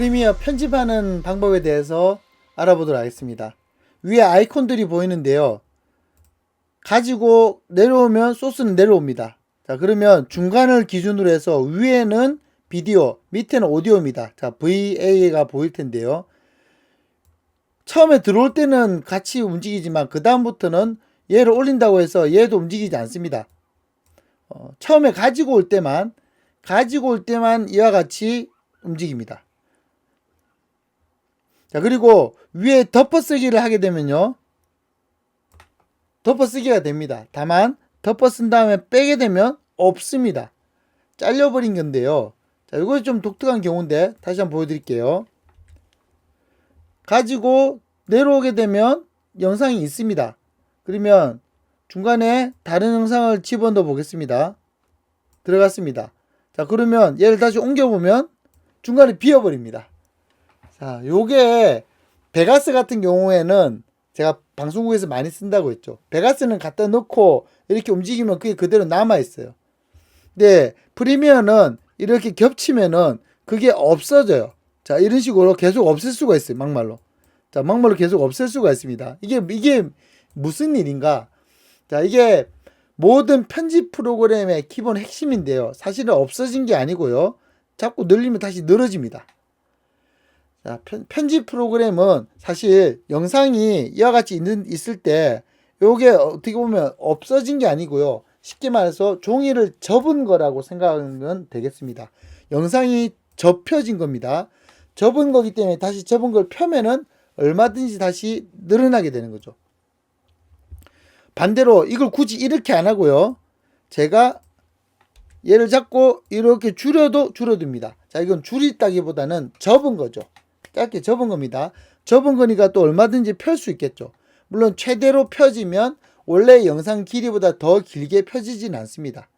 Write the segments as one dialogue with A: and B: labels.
A: 프리미어 편집하는 방법에 대해서 알아보도록 하겠습니다. 위에 아이콘들이 보이는데요. 가지고 내려오면 소스는 내려옵니다. 자, 그러면 중간을 기준으로 해서 위에는 비디오, 밑에는 오디오입니다. 자, VA가 보일 텐데요. 처음에 들어올 때는 같이 움직이지만 그 다음부터는 얘를 올린다고 해서 얘도 움직이지 않습니다. 처음에 가지고 올 때만 이와 같이 움직입니다. 자, 그리고 위에 덮어쓰기를 하게 되면요, 덮어쓰기가 됩니다. 다만 덮어쓴 다음에 빼게 되면 없습니다. 잘려버린 건데요. 자, 이거 좀 독특한 경우인데 다시 한번 보여드릴게요. 가지고 내려오게 되면 영상이 있습니다. 그러면 중간에 다른 영상을 집어넣어 보겠습니다. 들어갔습니다. 자, 그러면 얘를 다시 옮겨보면 중간에 비어버립니다. 자, 요게 베가스 같은 경우에는 제가 방송국에서 많이 쓴다고 했죠. 베가스는 갖다 넣고 이렇게 움직이면 그게 그대로 남아있어요. 근데 프리미어는 이렇게 겹치면은 그게 없어져요. 자, 이런 식으로 계속 없앨 수가 있어요. 막말로. 자, 막말로 계속 없앨 수가 있습니다. 이게 무슨 일인가? 자, 이게 모든 편집 프로그램의 기본 핵심인데요. 사실은 없어진 게 아니고요. 자꾸 늘리면 다시 늘어집니다. 자, 편집 프로그램은 사실 영상이 이와 같이 있을 때 요게 어떻게 보면 없어진 게 아니고요. 쉽게 말해서 종이를 접은 거라고 생각하면 되겠습니다. 영상이 접혀진 겁니다. 접은 거기 때문에 다시 접은 걸 펴면은 얼마든지 다시 늘어나게 되는 거죠. 반대로 이걸 굳이 이렇게 안 하고요. 제가 얘를 잡고 이렇게 줄여도 줄어듭니다. 자, 이건 줄이다기보다는 접은 거죠. 짧게 접은 겁니다. 접은 거니까 또 얼마든지 펼 수 있겠죠. 물론 최대로 펴지면 원래 영상 길이보다 더 길게 펴지진 않습니다.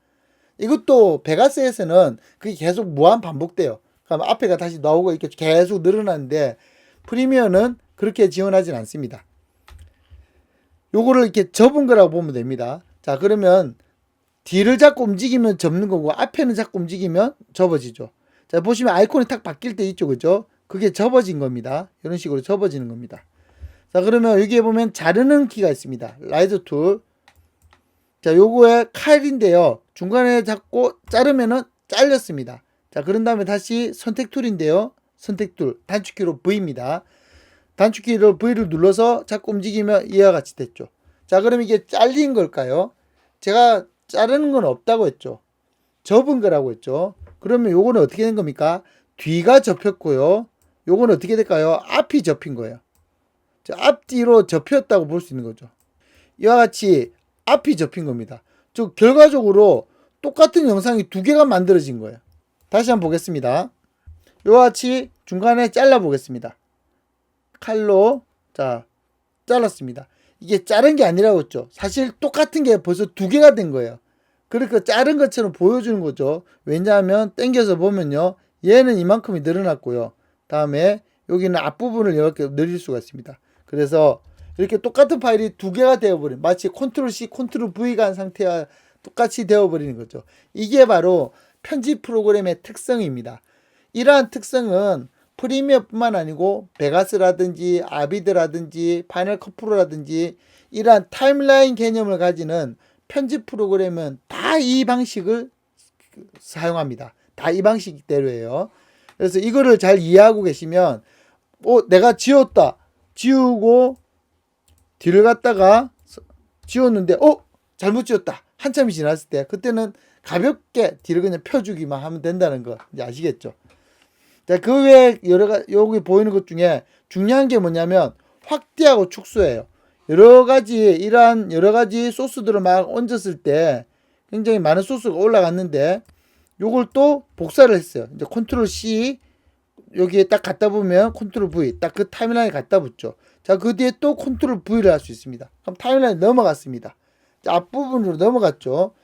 A: 이것도 베가스에서는 그게 계속 무한 반복돼요. 그럼 앞에가 다시 나오고 이렇게 계속 늘어나는데 프리미어는 그렇게 지원하진 않습니다. 요거를 이렇게 접은 거라고 보면 됩니다. 자, 그러면 뒤를 자꾸 움직이면 접는 거고 앞에는 자꾸 움직이면 접어지죠. 자, 보시면 아이콘이 탁 바뀔 때 있죠, 그죠? 그게 접어진 겁니다. 이런 식으로 접어지는 겁니다. 자, 그러면 여기에 보면 자르는 키가 있습니다. 라이저 툴. 자, 요거의 칼인데요. 중간에 잡고 자르면은 잘렸습니다. 자, 그런 다음에 다시 선택 툴인데요. 선택 툴. 단축키로 V입니다. 단축키로 V를 눌러서 자꾸 움직이면 이와 같이 됐죠. 자, 그럼 이게 잘린 걸까요? 제가 자르는 건 없다고 했죠. 접은 거라고 했죠. 그러면 요거는 어떻게 된 겁니까? 뒤가 접혔고요. 요건 어떻게 될까요? 앞이 접힌 거예요. 자, 앞뒤로 접혔다고 볼 수 있는 거죠. 이와 같이 앞이 접힌 겁니다. 즉 결과적으로 똑같은 영상이 두 개가 만들어진 거예요. 다시 한번 보겠습니다. 이와 같이 중간에 잘라 보겠습니다. 칼로 자 잘랐습니다. 이게 자른 게 아니라고 했죠. 사실 똑같은 게 벌써 두 개가 된 거예요. 그러니까 자른 것처럼 보여주는 거죠. 왜냐하면 당겨서 보면요, 얘는 이만큼이 늘어났고요. 다음에 여기는 앞부분을 이렇게 늘릴 수가 있습니다. 그래서 이렇게 똑같은 파일이 두 개가 되어버린, 마치 컨트롤 C, 컨트롤 V가 한 상태와 똑같이 되어버리는 거죠. 이게 바로 편집 프로그램의 특성입니다. 이러한 특성은 프리미어뿐만 아니고 베가스라든지 아비드라든지 파이널 컷 프로라든지 이러한 타임라인 개념을 가지는 편집 프로그램은 다 이 방식을 사용합니다. 다 이 방식대로예요. 그래서 이거를 잘 이해하고 계시면 내가 지웠다. 지우고 뒤를 갔다가 지웠는데 잘못 지웠다. 한참이 지났을 때 그때는 가볍게 뒤를 그냥 펴주기만 하면 된다는 거 이제 아시겠죠? 자, 그 외에 여기 보이는 것 중에 중요한 게 뭐냐면 확대하고 축소예요. 이러한 여러 가지 소스들을 막 얹었을 때 굉장히 많은 소스가 올라갔는데 요걸 또 복사를 했어요. 이제 컨트롤 C 여기에 딱 갖다 보면 컨트롤 V 딱 그 타임라인에 갖다 붙죠. 자, 그 뒤에 또 컨트롤 V를 할 수 있습니다. 그럼 타임라인 넘어갔습니다. 자, 앞부분으로 넘어갔죠.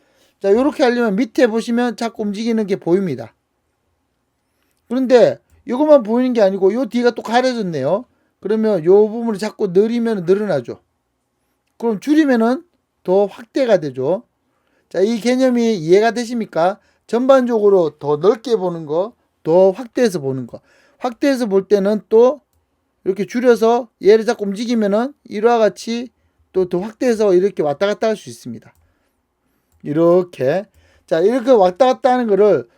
A: 자, 요렇게 하려면 밑에 보시면 자꾸 움직이는 게 보입니다. 그런데 이것만 보이는 게 아니고 요 뒤가 또 가려졌네요. 그러면 요 부분을 자꾸 늘리면 늘어나죠. 그럼 줄이면은 더 확대가 되죠. 자, 이 개념이 이해가 되십니까? 전반적으로 더 넓게 보는 거, 더 확대해서 보는 거. 확대해서 볼 때는 또 이렇게 줄여서 얘를 자꾸 움직이면은 이와 같이 또 더 확대해서 이렇게 왔다 갔다 할 수 있습니다. 이렇게. 자, 이렇게 왔다 갔다 하는 거를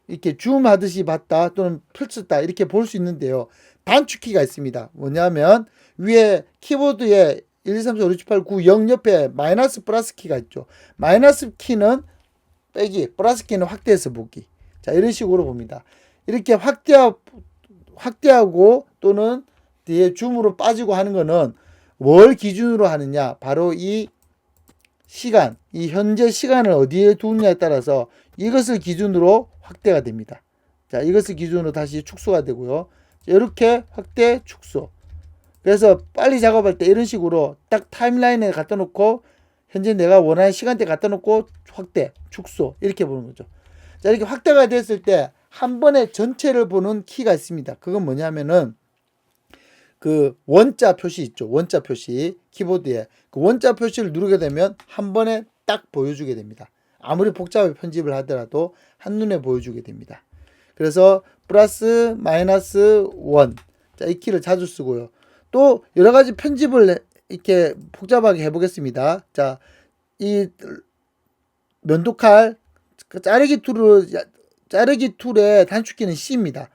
A: 이렇게 줌 하듯이 봤다 또는 펼쳤다 이렇게 볼 수 있는데요. 단축키가 있습니다. 뭐냐면 위에 키보드에 1, 2, 3, 4, 5, 6, 7, 8, 9, 0 옆에 마이너스 플러스 키가 있죠. 마이너스 키는 빼기, 플러스 키는 확대해서 보기. 자, 이런 식으로 봅니다. 이렇게 확대하고 또는 뒤에 줌으로 빠지고 하는 거는 뭘 기준으로 하느냐? 바로 이 시간, 이 현재 시간을 어디에 두느냐에 따라서 이것을 기준으로 확대가 됩니다. 자, 이것을 기준으로 다시 축소가 되고요. 이렇게 확대, 축소. 그래서 빨리 작업할 때 이런 식으로 딱 타임라인에 갖다 놓고 현재 내가 원하는 시간대 갖다 놓고 확대, 축소 이렇게 보는 거죠. 자, 이렇게 확대가 됐을 때 한 번에 전체를 보는 키가 있습니다. 그건 뭐냐면은 그 원자 표시 있죠. 원자 표시 키보드에 그 원자 표시를 누르게 되면 한 번에 딱 보여주게 됩니다. 아무리 복잡하게 편집을 하더라도 한눈에 보여주게 됩니다. 그래서 플러스 마이너스 원. 자, 이 키를 자주 쓰고요. 또 여러 가지 편집을 이렇게 복잡하게 해보겠습니다. 자, 이 면도칼 자르기 툴의 단축키는 C입니다.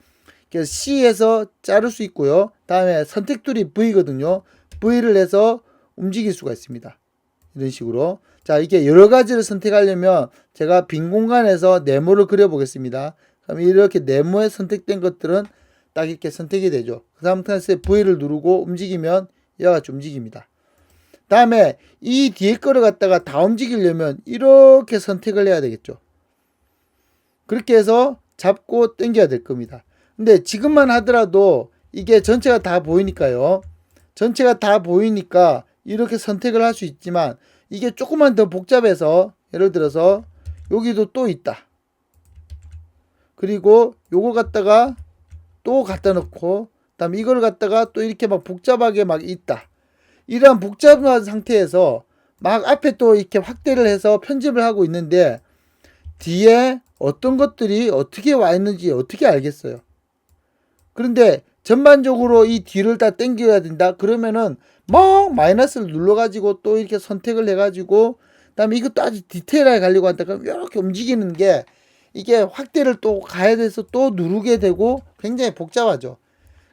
A: 그래서 C에서 자를 수 있고요. 다음에 선택툴이 V거든요. V를 해서 움직일 수가 있습니다. 이런 식으로. 자, 이게 여러 가지를 선택하려면 제가 빈 공간에서 네모를 그려보겠습니다. 그럼 이렇게 네모에 선택된 것들은 딱 이렇게 선택이 되죠. 그 다음 탓에 V를 누르고 움직이면 이와 같이 움직입니다. 다음에 이 뒤에 거를 갖다가 다 움직이려면 이렇게 선택을 해야 되겠죠. 그렇게 해서 잡고 당겨야 될 겁니다. 근데 지금만 하더라도 이게 전체가 다 보이니까요. 전체가 다 보이니까 이렇게 선택을 할 수 있지만 이게 조금만 더 복잡해서 예를 들어서 여기도 또 있다. 그리고 요거 갖다가 또 갖다 놓고 그다음 이걸 갖다가 또 이렇게 막 복잡하게 막 있다. 이러한 복잡한 상태에서 막 앞에 또 이렇게 확대를 해서 편집을 하고 있는데 뒤에 어떤 것들이 어떻게 와 있는지 어떻게 알겠어요. 그런데 전반적으로 이 뒤를 다 당겨야 된다. 그러면은 막 마이너스를 눌러가지고 또 이렇게 선택을 해가지고 그다음에 이것도 아주 디테일하게 가려고 한다. 그럼 이렇게 움직이는 게 이게 확대를 또 가야 돼서 또 누르게 되고 굉장히 복잡하죠.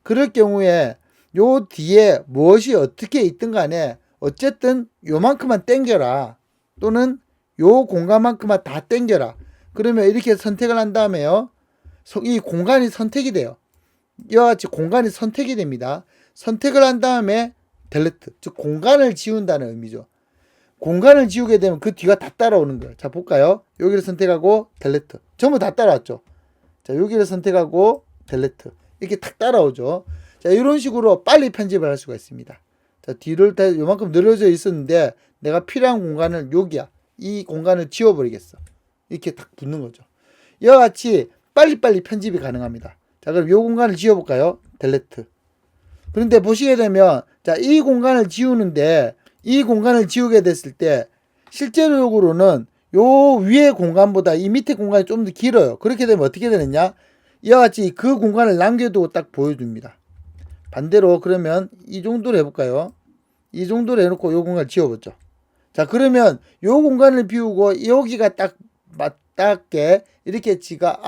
A: 그럴 경우에 요 뒤에 무엇이 어떻게 있든 간에 어쨌든 요만큼만 당겨라. 또는 요 공간만큼만 다 당겨라. 그러면 이렇게 선택을 한 다음에요. 이 공간이 선택이 돼요. 이와 같이 공간이 선택이 됩니다. 선택을 한 다음에 델리트, 즉 공간을 지운다는 의미죠. 공간을 지우게 되면 그 뒤가 다 따라오는 거예요. 자, 볼까요? 여기를 선택하고 델리트. 전부 다 따라왔죠. 자, 여기를 선택하고 델리트. 이렇게 탁 따라오죠. 자, 이런 식으로 빨리 편집을 할 수가 있습니다. 자, 뒤를 다 요만큼 늘어져 있었는데 내가 필요한 공간을 여기야. 이 공간을 지워버리겠어. 이렇게 딱 붙는 거죠. 이와 같이 빨리빨리 편집이 가능합니다. 자, 그럼 이 공간을 지워볼까요? 델리트. 그런데 보시게 되면, 자, 이 공간을 지우는데, 이 공간을 지우게 됐을 때, 실제로는 요 위에 공간보다 이 밑에 공간이 좀 더 길어요. 그렇게 되면 어떻게 되느냐? 이와 같이 그 공간을 남겨두고 딱 보여줍니다. 반대로 그러면 이 정도로 해볼까요? 이 정도로 해놓고 요 공간을 지워보죠. 자, 그러면 요 공간을 비우고 여기가 딱 맞닿게 이렇게 지가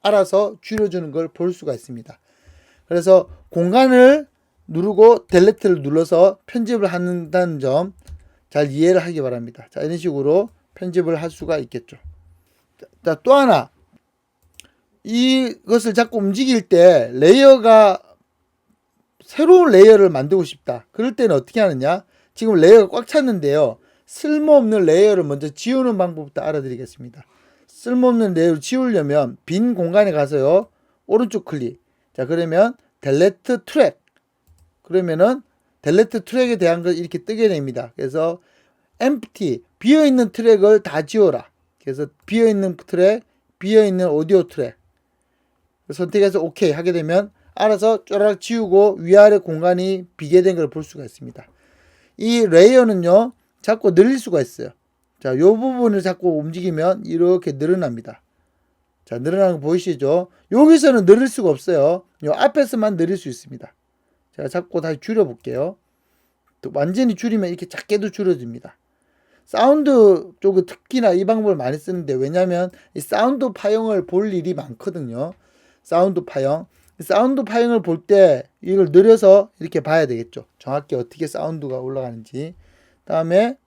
A: 알아서 줄여주는 걸 볼 수가 있습니다. 그래서 공간을 누르고 델리트를 눌러서 편집을 한다는 점 잘 이해를 하기 바랍니다. 자, 이런 식으로 편집을 할 수가 있겠죠. 자, 또 하나. 이것을 자꾸 움직일 때 레이어가 새로운 레이어를 만들고 싶다. 그럴 때는 어떻게 하느냐? 지금 레이어가 꽉 찼는데요. 쓸모없는 레이어를 먼저 지우는 방법부터 알아드리겠습니다. 쓸모없는 레이어를 지우려면 빈 공간에 가서요. 오른쪽 클릭. 자, 그러면 델리트 트랙. 그러면은 델리트 트랙에 대한 걸 이렇게 뜨게 됩니다. 그래서 empty, 비어있는 트랙을 다 지워라. 그래서 비어있는 트랙, 비어있는 오디오 트랙. 선택해서 OK 하게 되면 알아서 쪼락 지우고 위아래 공간이 비게 된 걸 볼 수가 있습니다. 이 레이어는요, 자꾸 늘릴 수가 있어요. 자, 요 부분을 자꾸 움직이면 이렇게 늘어납니다. 자, 늘어나는 거 보이시죠? 여기서는 늘릴 수가 없어요. 요 앞에서만 늘릴 수 있습니다. 제가 자꾸 다시 줄여볼게요. 완전히 줄이면 이렇게 작게도 줄여집니다. 사운드 쪽은 특히나 이 방법을 많이 쓰는데, 왜냐면 이 사운드 파형을 볼 일이 많거든요. 사운드 파형을 볼 때 이걸 늘려서 이렇게 봐야 되겠죠. 정확히 어떻게 사운드가 올라가는지. 다음에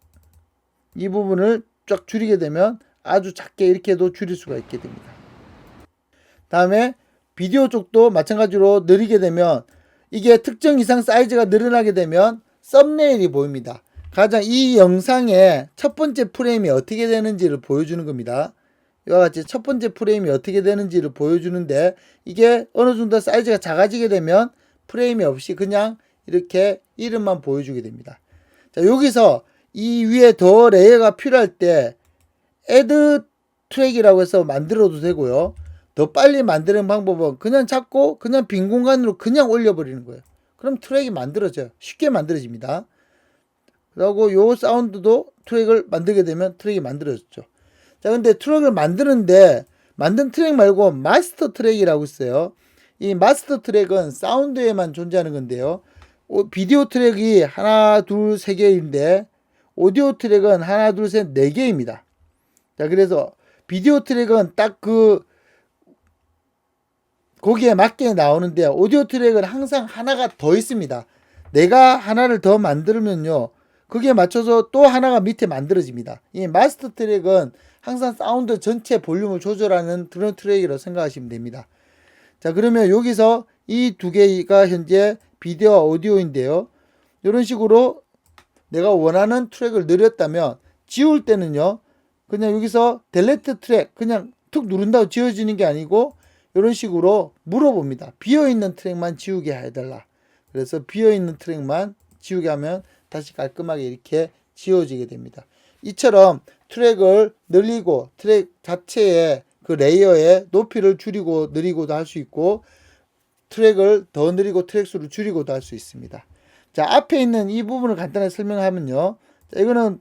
A: 이 부분을 쫙 줄이게 되면 아주 작게 이렇게도 줄일 수가 있게 됩니다. 다음에 비디오 쪽도 마찬가지로 늘리게 되면 이게 특정 이상 사이즈가 늘어나게 되면 썸네일이 보입니다. 가장 이 영상의 첫 번째 프레임이 어떻게 되는지를 보여주는 겁니다. 이와 같이 첫 번째 프레임이 어떻게 되는지를 보여주는데, 이게 어느 정도 사이즈가 작아지게 되면 프레임이 없이 그냥 이렇게 이름만 보여주게 됩니다. 자, 여기서 이 위에 더 레이어가 필요할 때 애드 트랙이라고 해서 만들어도 되고요. 더 빨리 만드는 방법은 그냥 잡고 그냥 빈 공간으로 그냥 올려버리는 거예요. 그럼 트랙이 만들어져요. 쉽게 만들어집니다. 그리고 요 사운드도 트랙을 만들게 되면 트랙이 만들어졌죠. 자, 근데 트랙을 만드는데 만든 트랙 말고 마스터 트랙이라고 있어요. 이 마스터 트랙은 사운드에만 존재하는 건데요. 비디오 트랙이 하나, 둘, 세 개인데 오디오 트랙은 하나, 둘, 셋, 네 개입니다. 자, 그래서 비디오 트랙은 딱 거기에 맞게 나오는데, 오디오 트랙은 항상 하나가 더 있습니다. 내가 하나를 더 만들면요, 거기에 맞춰서 또 하나가 밑에 만들어집니다. 이 마스터 트랙은 항상 사운드 전체 볼륨을 조절하는 그런 트랙이라고 생각하시면 됩니다. 자, 그러면 여기서 이 두 개가 현재 비디오와 오디오인데요. 이런 식으로 내가 원하는 트랙을 늘렸다면 지울 때는요, 그냥 여기서 델레트 트랙 그냥 툭 누른다고 지워지는 게 아니고 이런 식으로 물어봅니다. 비어있는 트랙만 지우게 해달라. 그래서 비어있는 트랙만 지우게 하면 다시 깔끔하게 이렇게 지워지게 됩니다. 이처럼 트랙을 늘리고 트랙 자체의 그 레이어의 높이를 줄이고 늘리고도 할 수 있고, 트랙을 더 늘리고 트랙 수를 줄이고도 할 수 있습니다. 자, 앞에 있는 이 부분을 간단하게 설명하면요. 자, 이거는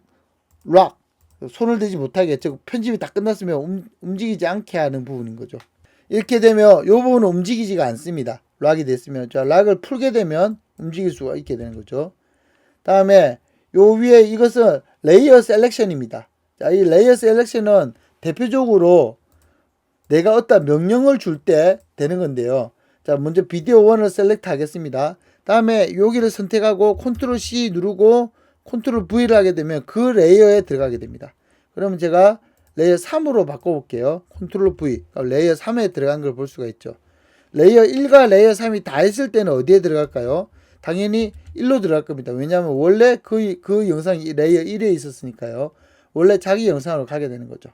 A: 락, 손을 대지 못하게, 즉 편집이 다 끝났으면 움직이지 않게 하는 부분인 거죠. 이렇게 되면 이 부분은 움직이지가 않습니다. 락이 됐으면. 자, 락을 풀게 되면 움직일 수가 있게 되는 거죠. 다음에 요 위에 이것은 레이어 셀렉션입니다. 자, 이 레이어 셀렉션은 대표적으로 내가 어떤 명령을 줄 때 되는 건데요. 자, 먼저 비디오 1을 셀렉트 하겠습니다. 다음에 여기를 선택하고 컨트롤 C 누르고 컨트롤 V를 하게 되면 그 레이어에 들어가게 됩니다. 그러면 제가 레이어 3으로 바꿔볼게요. 컨트롤 V. 레이어 3에 들어간 걸 볼 수가 있죠. 레이어 1과 레이어 3이 다 했을 때는 어디에 들어갈까요? 당연히 1로 들어갈 겁니다. 왜냐하면 원래 그 영상이 레이어 1에 있었으니까요. 원래 자기 영상으로 가게 되는 거죠.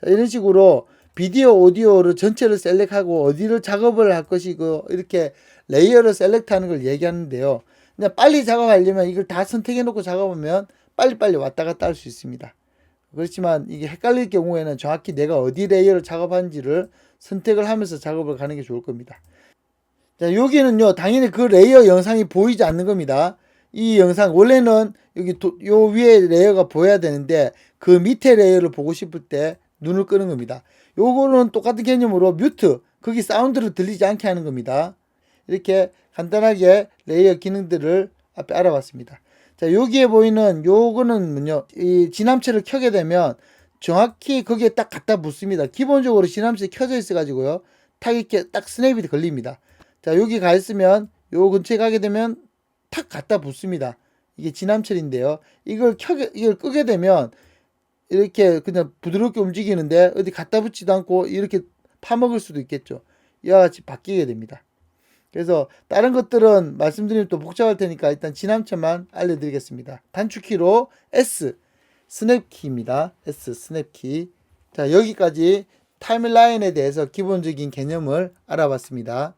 A: 자, 이런 식으로 비디오, 오디오를 전체를 셀렉하고 어디를 작업을 할 것이고 이렇게 레이어를 셀렉트하는 걸 얘기하는데요. 그냥 빨리 작업하려면 이걸 다 선택해 놓고 작업하면 빨리빨리 왔다 갔다 할 수 있습니다. 그렇지만 이게 헷갈릴 경우에는 정확히 내가 어디 레이어를 작업하는지를 선택을 하면서 작업을 가는 게 좋을 겁니다. 자, 여기는요, 당연히 그 레이어 영상이 보이지 않는 겁니다. 이 영상, 원래는 여기 요 위에 레이어가 보여야 되는데, 그 밑에 레이어를 보고 싶을 때 눈을 끄는 겁니다. 요거는 똑같은 개념으로 뮤트, 거기 사운드를 들리지 않게 하는 겁니다. 이렇게 간단하게 레이어 기능들을 앞에 알아봤습니다. 자, 여기에 보이는 요거는 뭐냐, 이 진함체를 켜게 되면 정확히 거기에 딱 갖다 붙습니다. 기본적으로 진함체 켜져 있어 가지고요, 탁 이렇게 딱 스냅이 걸립니다. 자, 여기 가 있으면 요 근처에 가게 되면 탁 갖다 붙습니다. 이게 진함체인데요. 이걸 끄게 되면 이렇게 그냥 부드럽게 움직이는데 어디 갖다 붙지도 않고 이렇게 파먹을 수도 있겠죠. 이와 같이 바뀌게 됩니다. 그래서 다른 것들은 말씀드리면 또 복잡할 테니까 일단 진함체만 알려드리겠습니다. 단축키로 S 스냅키입니다. S 스냅키. 자, 여기까지 타임라인에 대해서 기본적인 개념을 알아봤습니다.